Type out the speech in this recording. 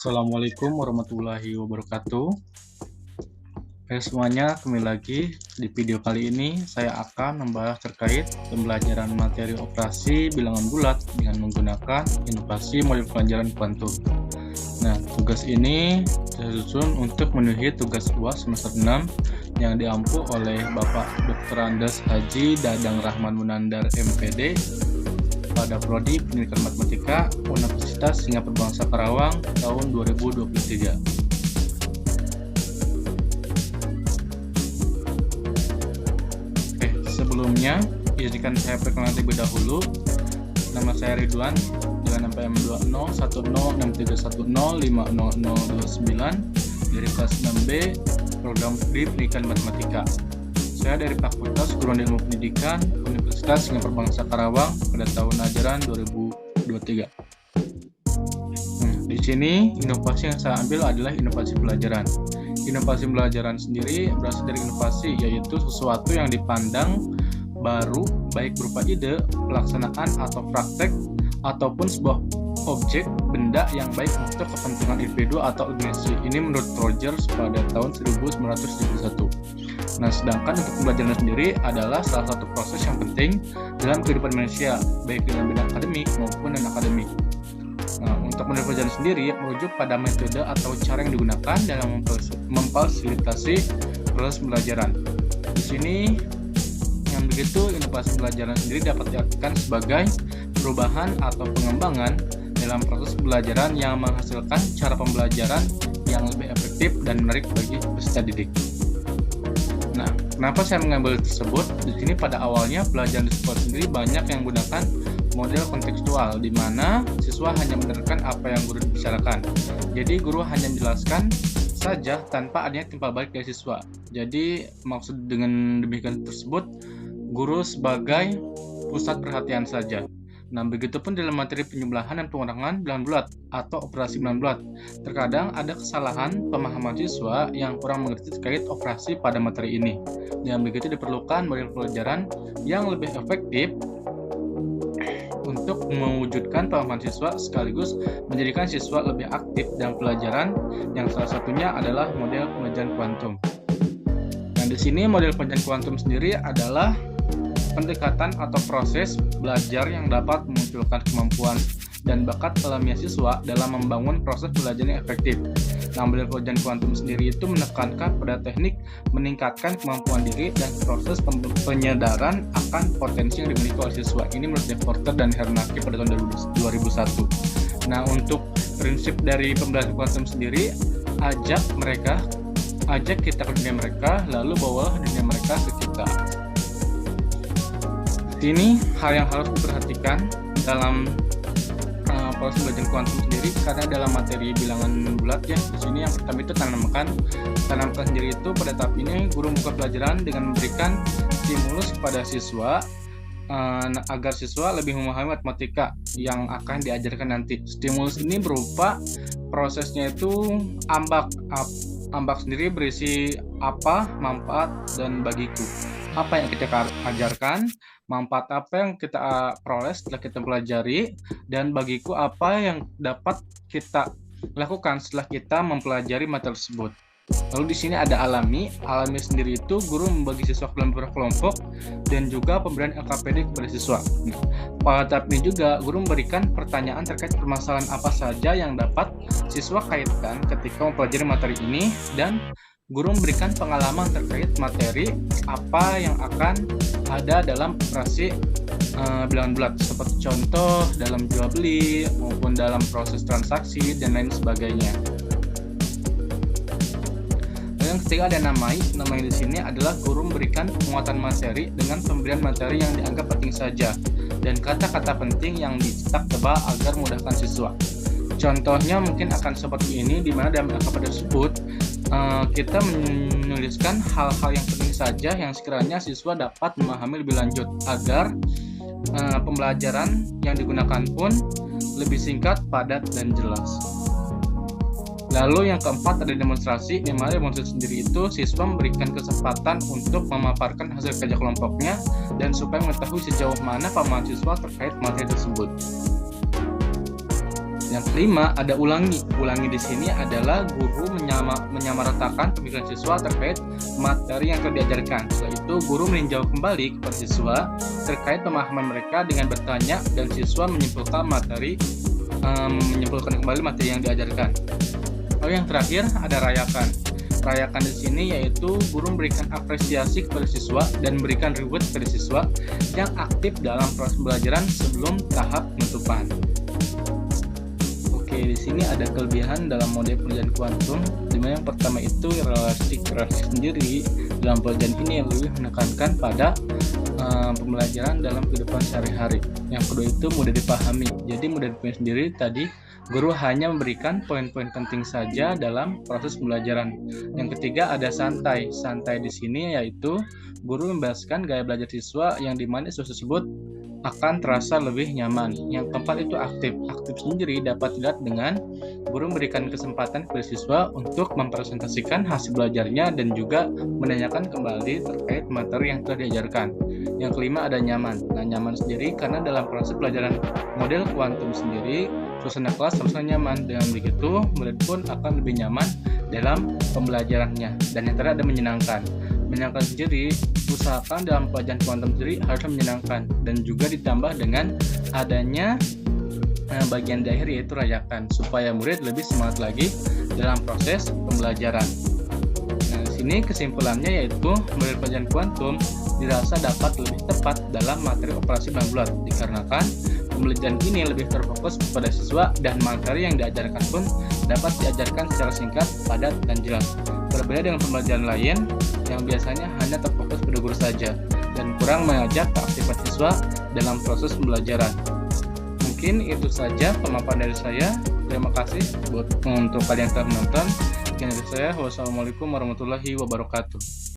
Assalamualaikum warahmatullahi wabarakatuh. Hai semuanya, kembali lagi di video kali ini saya akan membahas terkait pembelajaran materi operasi bilangan bulat dengan menggunakan inovasi model pelajaran kuantum. Nah, tugas ini saya susun untuk memenuhi tugas UAS semester 6 yang diampu oleh Bapak Dr. Andes Haji Dadang Rahman Munandar MPD pada Prodi Pendidikan Matematika Universitas Singapura Bangsa Karawang tahun 2023. Sebelumnya, izinkan saya perkenalkan terlebih dahulu. Nama saya Ridwan dengan NPM 20106310500029 dari kelas 6B program studi Pendidikan Matematika. Saya dari Fakultas Guruan Ilmu Pendidikan Universitas Singapura Bangsa Karawang pada tahun ajaran 2023. Di sini inovasi yang saya ambil adalah inovasi pelajaran. Inovasi pelajaran sendiri berasal dari inovasi, yaitu sesuatu yang dipandang baru, baik berupa ide, pelaksanaan atau praktek, ataupun sebuah objek, benda yang baik untuk kepentingan individu atau organisasi. Ini menurut Rogers pada tahun 1971. Nah, sedangkan untuk pembelajaran sendiri adalah salah satu proses yang penting dalam kehidupan manusia, baik dalam bidang akademik maupun non-akademik. Nah, untuk model pelajaran sendiri merujuk pada metode atau cara yang digunakan dalam memfasilitasi proses pembelajaran. Di sini yang begitu, inovasi pelajaran sendiri dapat diartikan sebagai perubahan atau pengembangan dalam proses pembelajaran yang menghasilkan cara pembelajaran yang lebih efektif dan menarik bagi peserta didik. Nah, kenapa saya mengambil tersebut? Di sini pada awalnya pelajaran di sekolah sendiri banyak yang menggunakan model kontekstual, di mana siswa hanya mendengarkan apa yang guru bicarakan. Jadi guru hanya menjelaskan saja tanpa adanya timbal balik dari siswa. Jadi maksud dengan demikian tersebut, guru sebagai pusat perhatian saja. Nah, begitupun dalam materi penjumlahan dan pengurangan bilangan bulat atau operasi bilangan bulat. Terkadang ada kesalahan pemahaman siswa yang kurang mengerti terkait operasi pada materi ini. Dan begitu diperlukan model pelajaran yang lebih efektif untuk mewujudkan pemahaman siswa sekaligus menjadikan siswa lebih aktif dalam pelajaran, yang salah satunya adalah model pembelajaran kuantum. Nah, di sini model pembelajaran kuantum sendiri adalah pendekatan atau proses belajar yang dapat memunculkan kemampuan dan bakat alamiah siswa dalam membangun proses belajar yang efektif. Nah, model pelajaran kuantum sendiri itu menekankan pada teknik meningkatkan kemampuan diri dan proses penyadaran akan potensi yang dimiliki oleh siswa. Ini menurut Porter dan Hernacki pada tahun 2001. Nah, untuk prinsip dari pembelajaran kuantum sendiri, ajak kita ke dunia mereka, lalu bawalah dunia mereka ke kita. Ini hal yang harus diperhatikan dalam proses belajar kuantum sendiri, karena dalam materi bilangan bulat ya, di sini yang pertama itu tanamkan sendiri itu pada tahap ini guru membuka pelajaran dengan memberikan stimulus kepada siswa agar siswa lebih memahami matematika yang akan diajarkan nanti. Stimulus ini berupa prosesnya itu ambak sendiri berisi apa, manfaat, dan bagiku. Apa yang kita ajarkan, manfaat apa yang kita peroleh setelah kita pelajari, dan bagiku apa yang dapat kita lakukan setelah kita mempelajari materi tersebut. Lalu di sini ada alami sendiri itu guru membagi siswa ke dalam beberapa kelompok dan juga pemberian LKPD kepada siswa. Pada tahap ini juga guru memberikan pertanyaan terkait permasalahan apa saja yang dapat siswa kaitkan ketika mempelajari materi ini, dan guru memberikan pengalaman terkait materi apa yang akan ada dalam operasi bilangan bulat, seperti contoh dalam jual beli maupun dalam proses transaksi dan lain sebagainya. Yang ketiga ada nama yang di sini adalah guru memberikan penguatan materi dengan pemberian materi yang dianggap penting saja dan kata-kata penting yang dicetak tebal agar memudahkan siswa. Contohnya mungkin akan seperti ini, di mana dalam LKPD tersebut kita menuliskan hal-hal yang penting saja yang sekiranya siswa dapat memahami lebih lanjut agar pembelajaran yang digunakan pun lebih singkat, padat, dan jelas. Lalu yang keempat ada demonstrasi, di mana demonstrasi sendiri itu siswa memberikan kesempatan untuk memaparkan hasil kerja kelompoknya dan supaya mengetahui sejauh mana pemahaman siswa terkait materi tersebut. Yang kelima ada ulangi. Ulangi di sini adalah guru menyamaratakan pemikiran siswa terkait materi yang telah diajarkan. Setelah itu guru meninjau kembali kepada siswa terkait pemahaman mereka dengan bertanya dan siswa menyimpulkan kembali materi yang diajarkan. Lalu yang terakhir ada rayakan. Rayakan di sini yaitu guru memberikan apresiasi kepada siswa dan memberikan reward kepada siswa yang aktif dalam proses pembelajaran sebelum tahap penutupan. Oke, di sini ada kelebihan dalam model pembelajaran kuantum, di mana yang pertama itu relasi sendiri dalam pembelajaran ini yang lebih menekankan pada pembelajaran dalam kehidupan sehari-hari. Yang kedua itu mudah dipahami. Jadi mudah dipahami sendiri tadi guru hanya memberikan poin-poin penting saja dalam proses pembelajaran. Yang ketiga ada santai. Santai di sini yaitu guru membahaskan gaya belajar siswa yang dimana siswa tersebut akan terasa lebih nyaman. Yang keempat itu aktif. Aktif sendiri dapat dilihat dengan guru memberikan kesempatan kepada siswa untuk mempresentasikan hasil belajarnya dan juga menanyakan kembali terkait materi yang telah diajarkan. Yang kelima ada nyaman. Nah, nyaman sendiri karena dalam proses pelajaran model kuantum sendiri suasana kelas harusnya nyaman. Dengan begitu murid pun akan lebih nyaman dalam pembelajarannya. Dan yang terakhir ada menyenangkan. Menyenangkan sendiri, usahakan dalam pelajaran kuantum sendiri harusnya menyenangkan dan juga ditambah dengan adanya bagian di akhir yaitu rayakan supaya murid lebih semangat lagi dalam proses pembelajaran. Nah, di sini kesimpulannya yaitu model pelajaran kuantum dirasa dapat lebih tepat dalam materi operasi bulan bulat dikarenakan pembelajaran ini lebih terfokus pada siswa dan materi yang diajarkan pun dapat diajarkan secara singkat, padat, dan jelas. Berbeda dengan pembelajaran lain yang biasanya hanya terfokus pada guru saja dan kurang mengajak keaktifan siswa dalam proses pembelajaran. Mungkin itu saja pemaparan dari saya. Terima kasih untuk kalian yang telah menonton. Sekian dari saya. Wassalamualaikum warahmatullahi wabarakatuh.